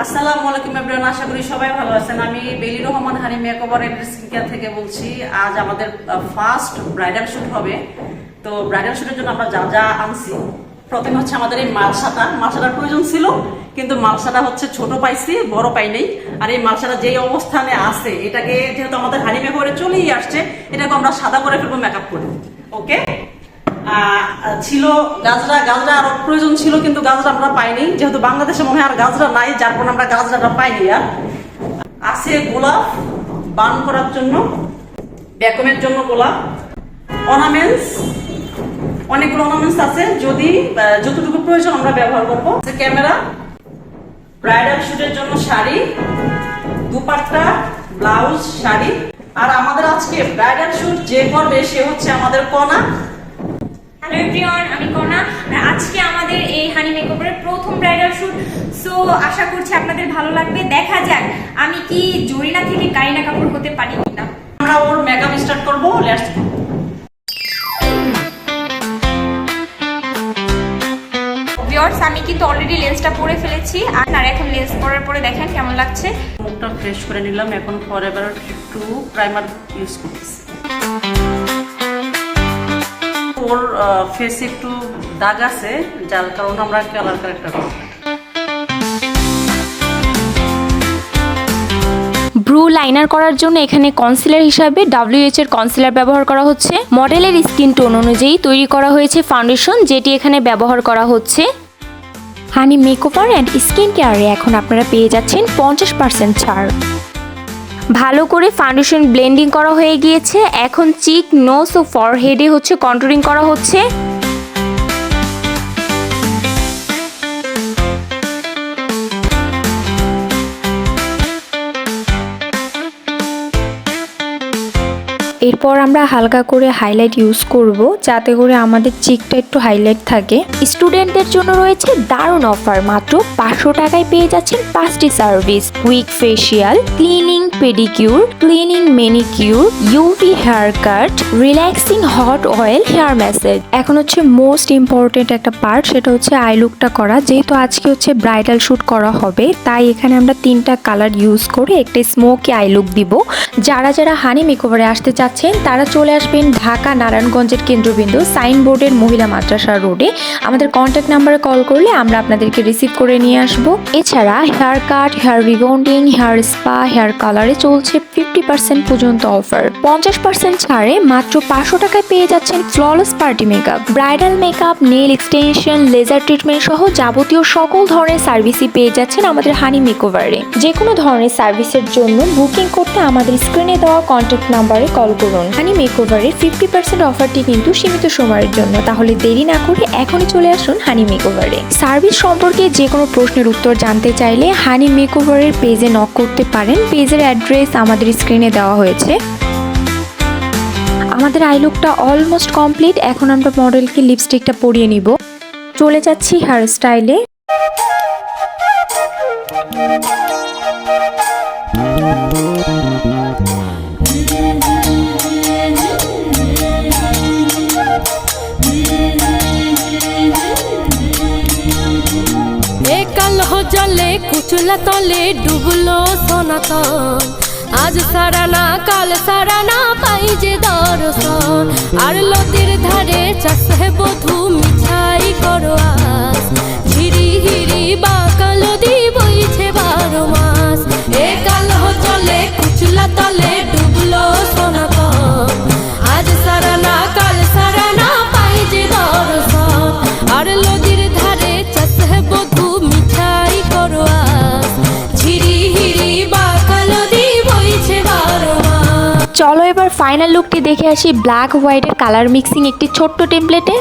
আসসালামু আলাইকুম এভরিওয়ান, আশা করি সবাই ভালো আছেন। আমি বেলি রহমান হানি মেকওভার এন্ড স্কিন কেয়ার থেকে বলছি। আজ আমাদের ফার্স্ট ব্রাইডাল শুট হবে। তো ব্রাইডাল শুটের জন্য আমরা যা যা আনছি, প্রথমে হচ্ছে আমাদের এই মালসাটার প্রয়োজন ছিল, কিন্তু মালসাটা হচ্ছে ছোট পাইছি, বড় পাই নেই। আর এই মালসাটা যেই অবস্থানে আছে, এটাকে যেহেতু আমাদের হানি মেকওভারে চলেই আসছে, এটাকে আমরা সাদা করে ফেলবো মেকআপ করে। ওকে, ছিল গাজরা আরো প্রয়োজন ছিল, কিন্তু গাজরা আমরা পাইনি, যেহেতু বাংলাদেশে মনে হয় আর গাজরা নাই, যার কারণে আমরা গাজরাটা পাইনি। আর আছে গোলাপ বার্ন করার জন্য, ব্যাকমের জন্য গোলাপ, অর্নামেন্টস, অনেকগুলো অর্নামেন্টস আছে, যদি যতটুকু প্রয়োজন আমরা ব্যবহার করবো। ক্যামেরা, ব্রাইডাল শুটের জন্য শাড়ি, দুপাট্টা, ব্লাউজ, শাড়ি। আর আমাদের আজকে ব্রাইডাল শুট যে করবে সে হচ্ছে আমাদের কনা। হ্যালো এভরিওয়ান, আমি কনা। আজকে আমাদের এই হানি মেকওভারের প্রথম ব্রাইডাল শুট। সো আশা করছি আপনাদের ভালো লাগবে। দেখা যাক আমি কি জরিনা থেকে কারিনা কাপুর হতে পারি কিনা। আমরা ওর মেকআপ স্টার্ট করবো। Let's go. ভিউয়ার্স, আমি কিন্তু অলরেডি লেন্সটা পরে ফেলেছি, আর এখন লেন্স পরার পরে দেখেন কেমন লাগছে। মুখটা ফ্রেশ করে নিলাম, এখন ফরএভার একটু প্রাইমার ইউজ করতেছি। ওর ফেসে একটু দাগ আছে, যার কারণে আমরা কালার কারেক্টর করব। ব্রু লাইনার করার জন্য এখানে কনসিলার হিসাবে WH এর কনসিলার ব্যবহার করা হচ্ছে। মডেলের স্কিন টোন অনুযায়ী তৈরি করা হয়েছে ফাউন্ডেশন, যেটি এখানে ব্যবহার করা হচ্ছে। হানি মেকওভার অ্যান্ড স্কিন কেয়ারে এখন আপনারা পেয়ে যাচ্ছেন 50% ছাড়। ভালো করে ফাউন্ডেশন ব্লেন্ডিং করা হয়ে গিয়েছে। এখন চিক, নোজ ও ফরহেডে হচ্ছে কন্টুরিং করা হচ্ছে। এরপর আমরা হালকা করে হাইলাইট ইউজ করব, যাতে করে আমাদের চিকটা একটু হাইলাইট থাকে। স্টুডেন্টদের জন্য রয়েছে দারুণ অফার, মাত্র 500 টাকায় পেয়ে যাচ্ছেন 5টি service: quick facial, cleaning pedicure, cleaning manicure, UV hair cut, relaxing hot oil hair massage. এখন হচ্ছে মোস্ট ইম্পর্টেন্ট একটা পার্ট, সেটা হচ্ছে আই লুকটা করা। যেহেতু আজকে হচ্ছে ব্রাইডাল শুট করা হবে, তাই এখানে আমরা 3টা কালার ইউজ করে একটা স্মোকি আই লুক দিব। যারা হানি মেকওভারে আসতে চাচ্ছেন তারা চলে আসবেন ঢাকা নারায়ণগঞ্জের কেন্দ্রবিন্দু সাইনবোর্ডের মহিলা মাদ্রাসা রোডে। আমাদের কন্ট্যাক্ট নাম্বারে কল করলে আমরা আপনাদেরকে রিসিভ করে নিয়ে আসবো। এছাড়া hair cut, hair rebonding, hair spa, hair কালারে চলছে 50% পর্যন্ত অফার। 50% ছাড়ে মাত্র 500 টাকায় পেয়ে যাচ্ছেন flawless party makeup, bridal makeup, nail extension, laser treatment সহ যাবতীয় সকল ধরনের সার্ভিসই পেয়ে যাচ্ছেন আমাদের হানি মেকওভারে। যে কোনো ধরনের সার্ভিসের জন্য বুকিং করতে আমাদের স্ক্রিনে দেওয়া কন্ট্যাক্ট নাম্বারে কল করুন। হানি মেকওভারের 50% অফারটি কিন্তু সীমিত সময়ের জন্য, তাহলে দেরি না করে এখনই চলে আসুন হানি মেকওভারে। সার্ভিস সম্পর্কে যে কোনো প্রশ্নের উত্তর জানতে চাইলে হানি মেকওভারের পেজে নক করতে পারেন। পেজের অ্যাড্রেস আমাদের স্ক্রিনে দেওয়া হয়েছে। আমাদের আই লুকটা অলমোস্ট কমপ্লিট। এখন আমরা মডেলকে লিপস্টিকটা পরিয়ে নিব। চলে যাচ্ছি হেয়ার স্টাইলে। জলে কুচুলা তলে ডুবলো সনাতন, আজ সারানা কাল সারানা পাই যে দর্শন। আর নদীর ধারে চাষে বধু মিছাই করো আস, ঝিরি হিরি বাঁকা নদী বইছে 12 মাস। এ কালো জলে কুচুলা তলে ডুবলো সনাতন, আজ সারানা কাল সারানা পাই যে দর্শন। আর নদীর ধারে চাষে বধু মিছাই করো আস, ঝিরি হিরি বাঁকা নদী বইছে 12 মাস। চলো এবার ফাইনাল লুকটি দেখে আসি ব্ল্যাক হোয়াইটের কালার মিক্সিং একটি ছোট্ট টেমপ্লেটে।